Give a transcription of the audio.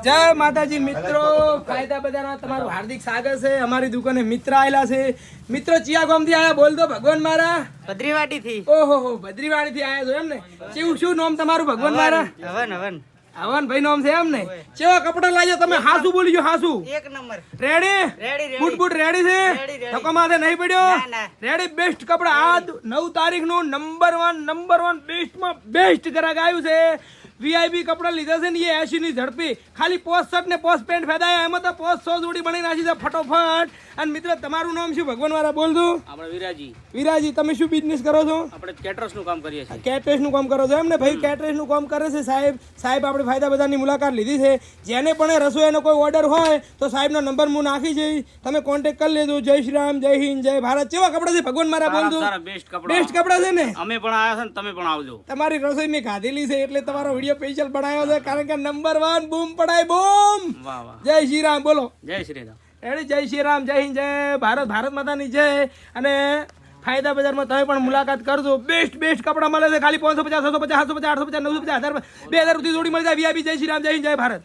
જય માતાજી મિત્રો, ફાયદા બજારમાં તમારું હાર્દિક સ્વાગત છે। અમારી દુકાને મિત્ર આયેલા છે। મિત્રો ચિયા ગામથી આયા બોલ દો ભગવાન મારા? ભદ્રીવાડી થી। ઓહો હો, ભદ્રીવાડી થી આયા છો એમ ને? કેવું શું નામ તમારું ભગવાન મારા? હવન હવન ભાઈ નામ છે એમ ને? કેવા કપડા લાવ્યા તમે? હાસુ બોલીજો, હાસુ એક નંબર। રેડી બૂટ રેડી છે? ધક્કો માથે નહીં પડ્યો? રેડી બેસ્ટ કપડા। આ 9 તારીખ નું નંબર 1 બેસ્ટ માં બેસ્ટ ગ્રાહક આવ્યું છે। વીઆઈપી કપડા લીધા છે ને એ 80 ની ઝડપી, ખાલી પોસ્ટ શર્ટ ને પોસ્ટ પેન્ટ ફેદાયા, એમાં તો પોસ્ટ 100 જોડી બની નાખી છે ફટોફટ। અને મિત્ર તમારું નામ શું ભગવાન વાળા બોલ દો? આપણે વિરાજી, તમે શું બિઝનેસ કરો છો? આપણે કેટરર્સ નું કામ કરીએ છીએ। કેટરેસ નું કામ કરો છો એમ ને ભાઈ? કેટરેસ નું કામ કરે છે સાહેબ આપણે ફાયદા બજારની મુલાકાત લીધી છે। જેને પણ રસોઈનો કોઈ ઓર્ડર હોય તો સાહેબનો નંબર હું નાખી જઈશ, તમે કોન્ટેક્ટ કરી લેજો। જય શ્રી રામ, જય હિન્દ, જય ભારત। કેવા કપડા છે ભગવાન મારા બોલ દો? બેસ્ટ કપડા છે ને? અમે પણ આવ્યા છે ને તમે પણ આવજો। તમારી રસોઈ મેં ખાધેલી છે એટલે તમારો વિડીયો સ્પેશિયલ બનાવ્યો છે, કારણ કે નંબર 1 બૂમ પડાય બૂમ। વાહ વાહ, જય શ્રી રામ બોલો। જય શ્રી રામ। રેડી, જય શ્રી રામ, જય હિન્દ, જય ભારત, ભારત માતાની જય। અને ફાયદા બજારમાં તમે પણ મુલાકાત કરજો। બેસ્ટ કપડા મળે છે, ખાલી 550, 650, 750, 850, 950, 1000 2000 રૂપિયા જોડી મળી જાય। વીઆઈપી। જય શ્રી રામ, જય હિન્દ, જય ભારત।